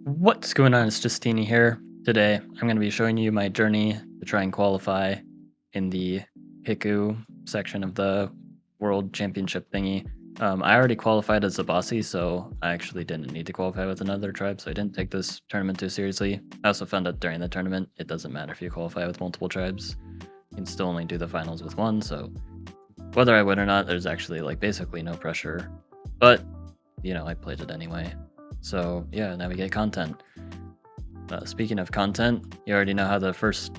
What's going on? It's Justeeni here. Today, I'm going to be showing you my journey to try and qualify in the Hiku section of the World Championship thingy. I already qualified as a bossy, so I actually didn't need to qualify with another tribe, so I didn't take this tournament too seriously. I also found out during the tournament, it doesn't matter if you qualify with multiple tribes. You can still only do the finals with one, so whether I win or not, there's actually like basically no pressure. But, I played it anyway. So yeah, now we get content. Speaking of content, you already know how the first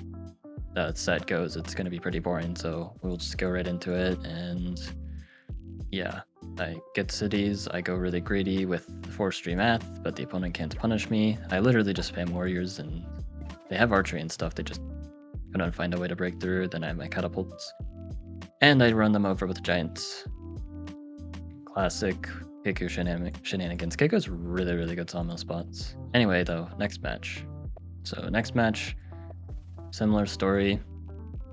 set goes. It's going to be pretty boring, so we'll just go right into it. And yeah, I get cities. I go really greedy with forestry math, but the opponent can't punish me. I literally just spam warriors, and they have archery and stuff. They just couldn't find a way to break through. Then I have my catapults, and I run them over with giants. Classic Kiku shenanigans. Kiku's really, really good sawmill spots. Anyway, though, next match. So next match, similar story.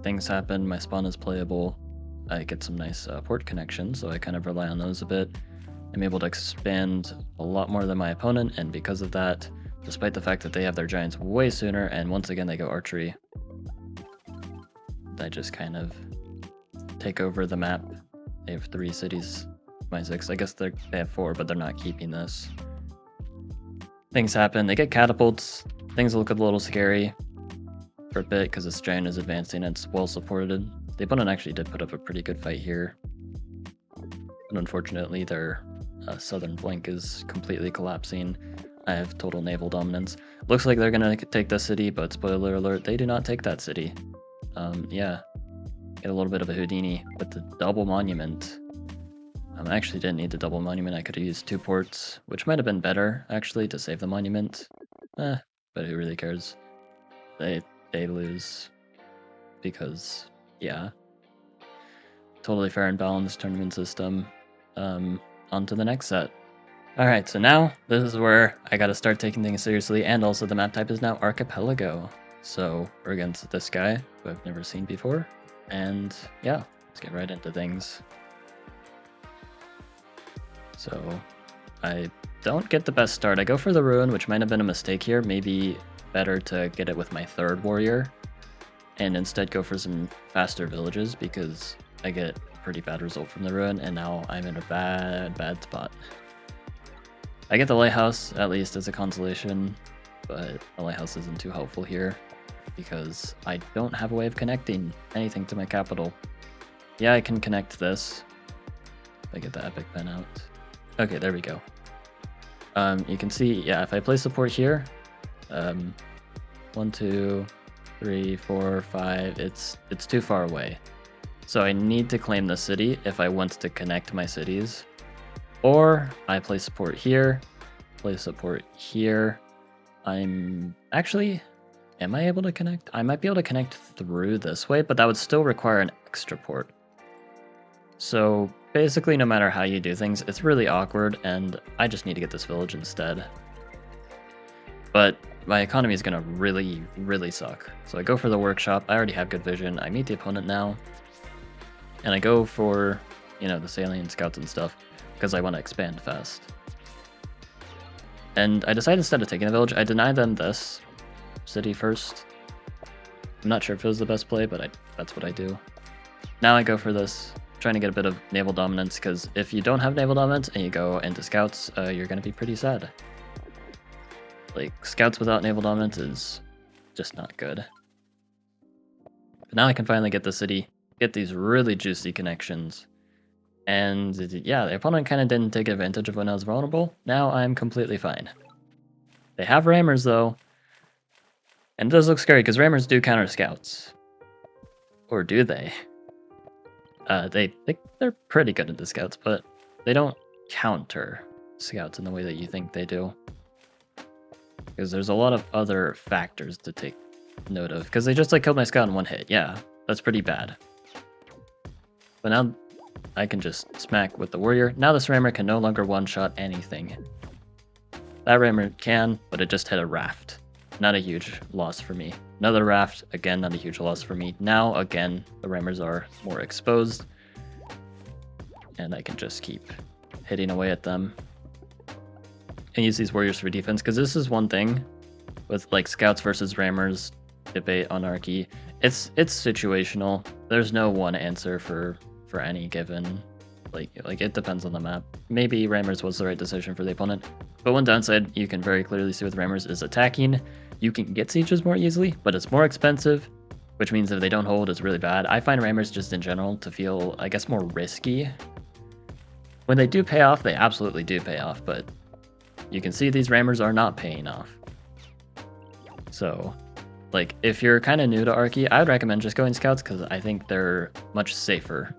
Things happen, my spawn is playable. I get some nice port connections, so I kind of rely on those a bit. I'm able to expand a lot more than my opponent, and because of that, despite the fact that they have their giants way sooner, and once again they go archery, I just kind of take over the map. They have 3 cities. My 6. I guess they have 4, but they're not keeping this. Things happen. They get catapults. Things look a little scary for a bit because this giant is advancing. It's well supported. The opponent actually did put up a pretty good fight here. But unfortunately, their southern flank is completely collapsing. I have total naval dominance. Looks like they're going to take this city, but spoiler alert, they do not take that city. Yeah. Get a little bit of a Houdini with the double monument. I actually didn't need the double monument. I could have used 2 ports, which might have been better, actually, to save the monument. But who really cares? They lose. Because, yeah. Totally fair and balanced tournament system. On to the next set. Alright, so now, this is where I gotta start taking things seriously, and also the map type is now Archipelago. So, we're against this guy, who I've never seen before. And, yeah, let's get right into things. So I don't get the best start. I go for the ruin, which might have been a mistake here. Maybe better to get it with my 3rd warrior and instead go for some faster villages because I get a pretty bad result from the ruin, and now I'm in a bad spot. I get the lighthouse, at least as a consolation, but the lighthouse isn't too helpful here because I don't have a way of connecting anything to my capital. Yeah, I can connect this if I get the epic pen out. Okay, there we go. You can see, yeah, if I play support here, 1, 2, 3, 4, 5, it's too far away. So I need to claim the city if I want to connect my cities. Or I play support here, play support here. Am I able to connect? I might be able to connect through this way, but that would still require an extra port. So basically, no matter how you do things, it's really awkward, and I just need to get this village instead. But my economy is going to really, really suck. So I go for the workshop. I already have good vision. I meet the opponent now. And I go for, the salient scouts and stuff, because I want to expand fast. And I decide instead of taking a village, I deny them this city first. I'm not sure if it was the best play, but that's what I do. Now I go for this, trying to get a bit of naval dominance, because if you don't have naval dominance and you go into scouts, you're going to be pretty sad. Like, scouts without naval dominance is just not good. But now I can finally get the city, get these really juicy connections. And yeah, the opponent kind of didn't take advantage of when I was vulnerable. Now I'm completely fine. They have rammers though. And it does look scary because rammers do counter scouts. Or do they? They're pretty good at the scouts, but they don't counter scouts in the way that you think they do. Because there's a lot of other factors to take note of. Because they just killed my scout in 1 hit. Yeah, that's pretty bad. But now I can just smack with the warrior. Now this rammer can no longer one-shot anything. That rammer can, but it just hit a raft. Not a huge loss for me. Another raft, again, not a huge loss for me. Now, again, the rammers are more exposed. And I can just keep hitting away at them. and use these warriors for defense, because this is one thing with like scouts versus rammers debate on Arky. It's situational. There's no one answer for any given. Like it depends on the map. Maybe rammers was the right decision for the opponent, but one downside you can very clearly see with rammers is attacking. You can get sieges more easily, but it's more expensive, which means if they don't hold, it's really bad. I find rammers just in general to feel, I guess, more risky. When they do pay off, they absolutely do pay off, but you can see these rammers are not paying off. So, like, if you're kind of new to Arky, I would recommend just going scouts because I think they're much safer.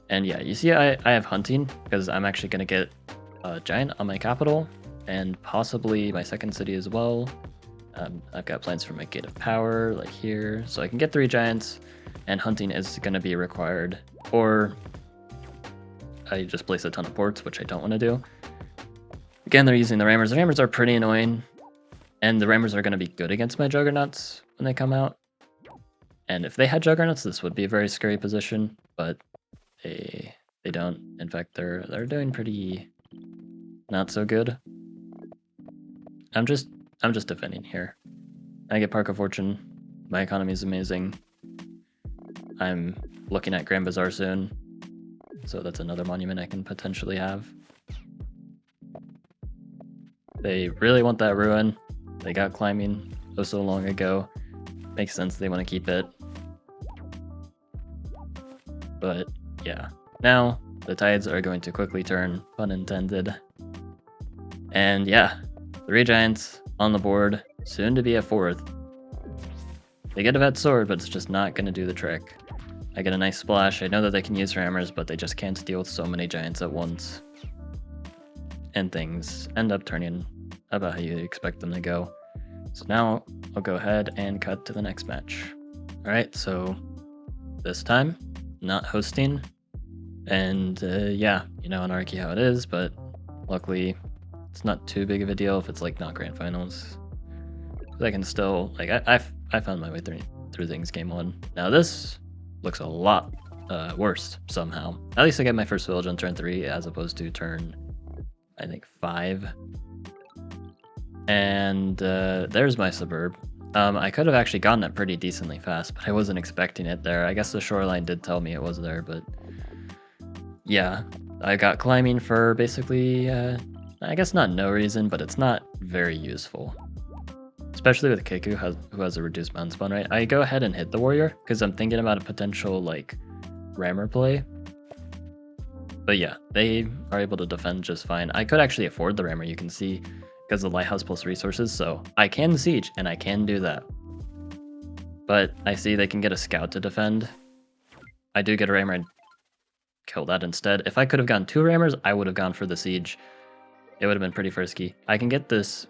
And yeah, you see I have hunting because I'm actually going to get a giant on my capital and possibly my second city as well. I've got plans for my gate of power, like here, so I can get 3 giants, and hunting is going to be required. Or I just place a ton of ports, which I don't want to do. Again, they're using the rammers. The rammers are pretty annoying, and the rammers are going to be good against my juggernauts when they come out. And if they had juggernauts, this would be a very scary position, but they don't. In fact, they're doing pretty not so good. I'm just defending here. I get Park of Fortune. My economy is amazing. I'm looking at Grand Bazaar soon, so that's another monument I can potentially have. They really want that ruin. They got climbing oh so long ago. Makes sense they want to keep it. But yeah, now the tides are going to quickly turn, pun intended. And yeah, 3 giants on the board, soon to be a 4th. They get a vet sword, but it's just not going to do the trick. I get a nice splash. I know that they can use rammers, but they just can't deal with so many giants at once. And things end up turning about how you expect them to go. So now I'll go ahead and cut to the next match. Alright, so this time, not hosting. And yeah, you know on Arky how it is, but luckily it's not too big of a deal if it's like not grand finals. I can still, like, I found my way through things game 1. Now this looks a lot worse somehow. At least I get my first village on turn 3 as opposed to turn, I think, 5. And there's my suburb. I could have actually gotten it pretty decently fast, but I wasn't expecting it there. I guess the shoreline did tell me it was there, but yeah, I got climbing for basically, I guess not no reason, but it's not very useful. Especially with Kiku, who has a reduced mountain spawn, right? I go ahead and hit the warrior, because I'm thinking about a potential, like, rammer play. But yeah, they are able to defend just fine. I could actually afford the rammer, you can see, because of the lighthouse plus resources, so I can siege, and I can do that. But I see they can get a scout to defend. I do get a rammer and kill that instead. If I could have gone 2 rammers, I would have gone for the siege. It would have been pretty frisky. I can get this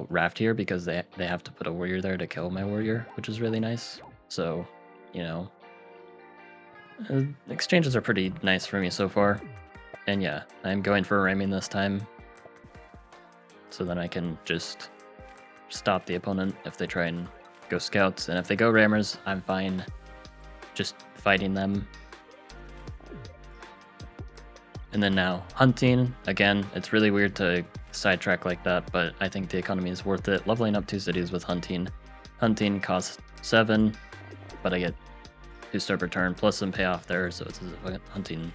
raft here because they have to put a warrior there to kill my warrior, which is really nice. So, you know, exchanges are pretty nice for me so far. And yeah, I'm going for ramming this time, so then I can just stop the opponent if they try and go scouts. And if they go rammers, I'm fine just fighting them. And then now hunting, again, it's really weird to sidetrack like that, but I think the economy is worth it. Leveling up 2 cities with hunting. Hunting costs 7, but I get 2 star per turn plus some payoff there, so it's hunting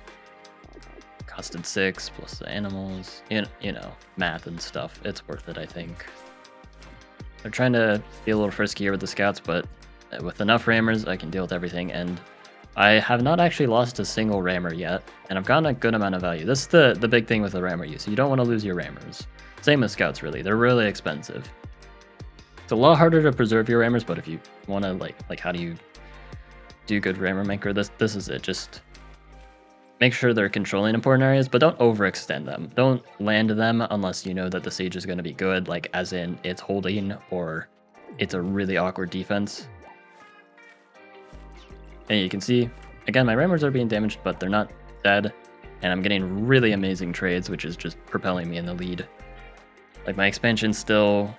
costed 6 plus the animals, you know, math and stuff. It's worth it, I think. They're trying to be a little friskier with the scouts, but with enough rammers, I can deal with everything, and I have not actually lost a single rammer yet, and I've gotten a good amount of value. This is the big thing with the rammer use. You don't want to lose your rammers. Same with scouts, really. They're really expensive. It's a lot harder to preserve your rammers, but if you want to, like how do you do good rammer maker? This is it. Just make sure they're controlling important areas, but don't overextend them. Don't land them unless you know that the siege is going to be good, like as in it's holding or it's a really awkward defense. And you can see, again, my rammers are being damaged, but they're not dead. And I'm getting really amazing trades, which is just propelling me in the lead. Like, my expansion's still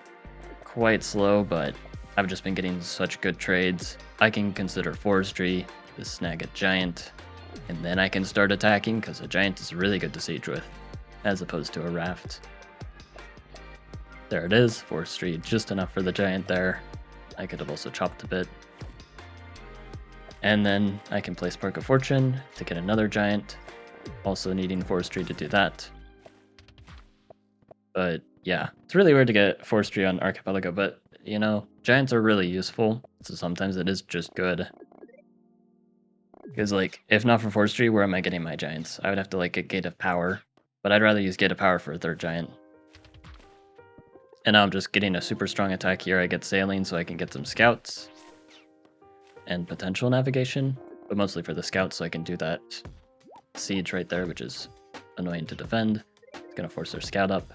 quite slow, but I've just been getting such good trades. I can consider forestry to snag a giant, and then I can start attacking, because a giant is really good to siege with, as opposed to a raft. There it is, forestry, just enough for the giant there. I could have also chopped a bit. And then I can play Spark of Fortune to get another giant, also needing forestry to do that. But yeah, it's really weird to get forestry on Archipelago, but you know, giants are really useful, so sometimes it is just good. Because like, if not for forestry, where am I getting my giants? I would have to like get Gate of Power, but I'd rather use Gate of Power for a third giant. And now I'm just getting a super strong attack here. I get sailing so I can get some scouts and potential navigation, but mostly for the scouts so I can do that siege right there, which is annoying to defend. It's gonna force their scout up.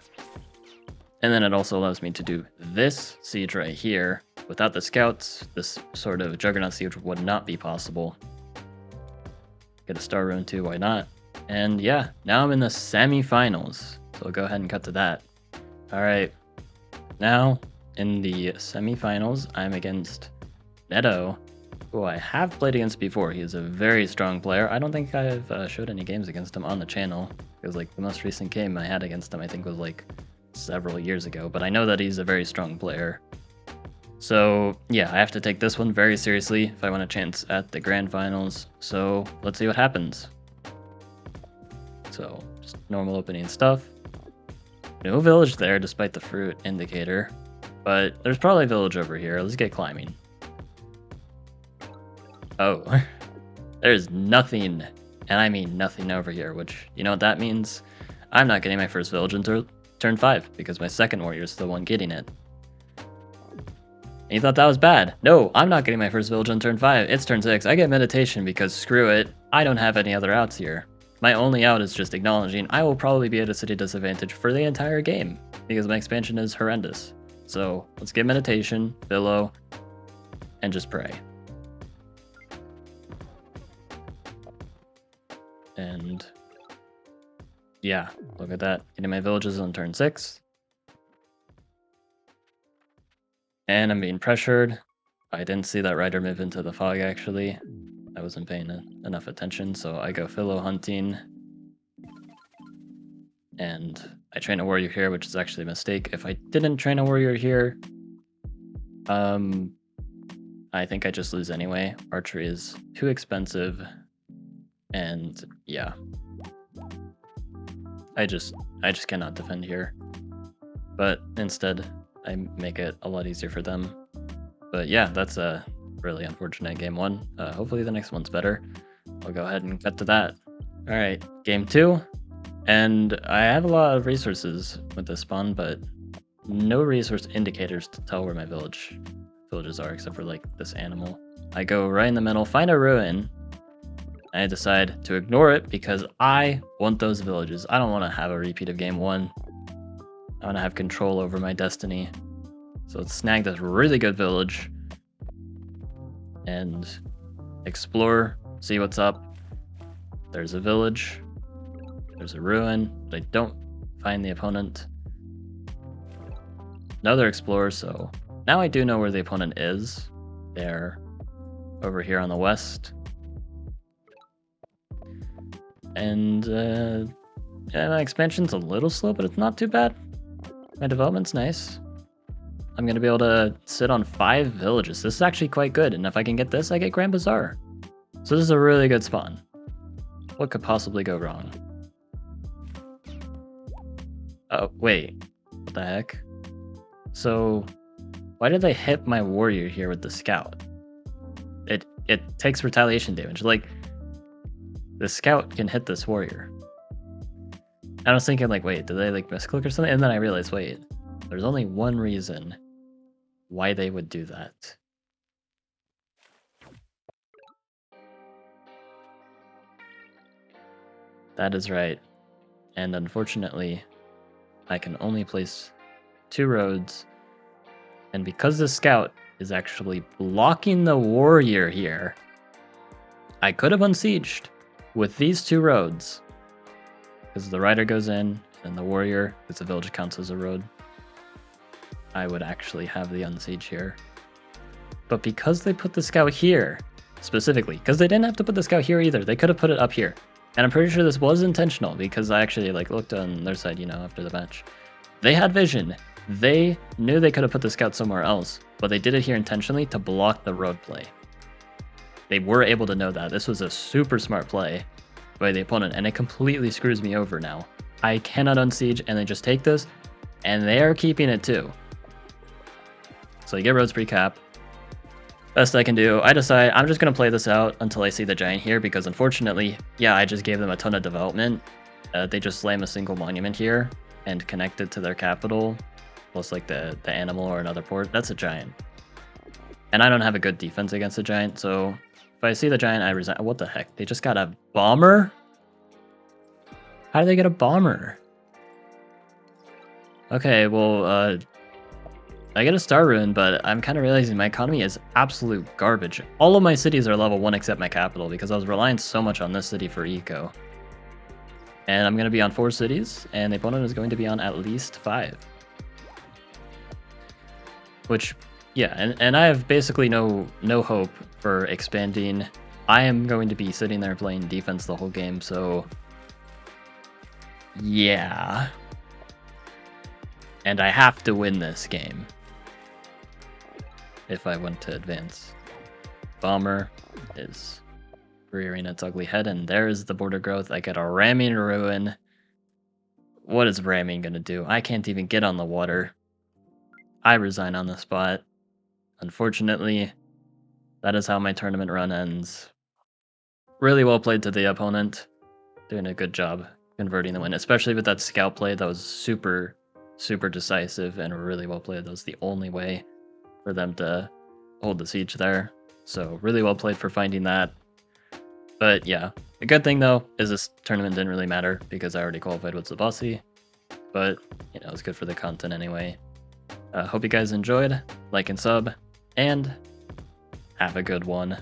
And then it also allows me to do this siege right here. Without the scouts, this sort of Juggernaut siege would not be possible. Get a Star Rune too, why not? And yeah, now I'm in the semi-finals. So we'll go ahead and cut to that. Alright, now in the semi-finals, I'm against Neto, who I have played against before. He is a very strong player. I don't think I've showed any games against him on the channel, because like the most recent game I had against him I think was like several years ago, but I know that he's a very strong player. So yeah, I have to take this one very seriously if I want a chance at the grand finals. So let's see what happens. So just normal opening stuff. No village there despite the fruit indicator, but there's probably a village over here. Let's get climbing. Oh, there's nothing, and I mean nothing over here, which, you know what that means? I'm not getting my first village until turn 5, because my second warrior is the one getting it. And you thought that was bad. No, I'm not getting my first village on turn 5. It's turn 6. I get meditation because screw it. I don't have any other outs here. My only out is just acknowledging I will probably be at a city disadvantage for the entire game because my expansion is horrendous. So let's get meditation, billow, and just pray. And yeah, look at that. Getting my villages on turn 6. And I'm being pressured. I didn't see that rider move into the fog, actually. I wasn't paying enough attention, so I go philo hunting. And I train a warrior here, which is actually a mistake. If I didn't train a warrior here, I think I just lose anyway. Archery is too expensive. And yeah. I just cannot defend here. But instead, I make it a lot easier for them. But yeah, that's a really unfortunate game 1. Hopefully the next one's better. I'll go ahead and cut to that. Alright, game 2. And I have a lot of resources with this spawn, but no resource indicators to tell where my villages are, except for like this animal. I go right in the middle, find a ruin. I decide to ignore it because I want those villages. I don't want to have a repeat of game 1. I want to have control over my destiny. So let's snag this really good village and explore, see what's up. There's a village. There's a ruin, but I don't find the opponent. Another explorer, so now I do know where the opponent is. They're over here on the west. And yeah, my expansion's a little slow, but it's not too bad. My development's nice. I'm going to be able to sit on 5 villages. This is actually quite good, and if I can get this, I get Grand Bazaar. So this is a really good spawn. What could possibly go wrong? Oh, wait. What the heck? So, why did they hit my warrior here with the scout? It takes retaliation damage. Like, the scout can hit this warrior. I was thinking, like, wait, did they, like, misclick or something? And then I realized, wait, there's only one reason why they would do that. That is right. And unfortunately, I can only place 2 roads. And because the scout is actually blocking the warrior here, I could have unsieged with these 2 roads. Because the rider goes in, and the warrior, because the village counts as a road, I would actually have the unsiege here. But because they put the scout here, specifically, because they didn't have to put the scout here either, they could have put it up here. And I'm pretty sure this was intentional, because I actually like looked on their side, you know, after the match. They had vision. They knew they could have put the scout somewhere else, but they did it here intentionally to block the road play. They were able to know that. This was a super smart play by the opponent, and it completely screws me over now. I cannot unsiege, and they just take this, and they are keeping it too. So you get roads pre-cap. Best I can do, I decide I'm just going to play this out until I see the giant here, because unfortunately, yeah, I just gave them a ton of development. They just slam a single monument here and connect it to their capital, plus like the animal or another port. That's a giant. And I don't have a good defense against a giant, so if I see the giant, I resign. What the heck? They just got a bomber? How do they get a bomber? Okay, well, I get a star rune, but I'm kind of realizing my economy is absolute garbage. All of my cities are level 1 except my capital, because I was relying so much on this city for eco. And I'm going to be on 4 cities, and the opponent is going to be on at least 5. Which, yeah, and I have basically no hope for expanding. I am going to be sitting there playing defense the whole game, so yeah. And I have to win this game if I want to advance. Bomber is rearing its ugly head, and there's the border growth. I get a ramming ruin. What is ramming gonna do? I can't even get on the water. I resign on the spot. Unfortunately, that is how my tournament run ends. Really well played to the opponent. Doing a good job converting the win, especially with that scout play. That was super decisive and really well played. That was the only way for them to hold the siege there. So really well played for finding that. But yeah, the good thing though is this tournament didn't really matter because I already qualified with Zabasi. But you know, it's good for the content anyway. Hope you guys enjoyed. Like and sub, and have a good one.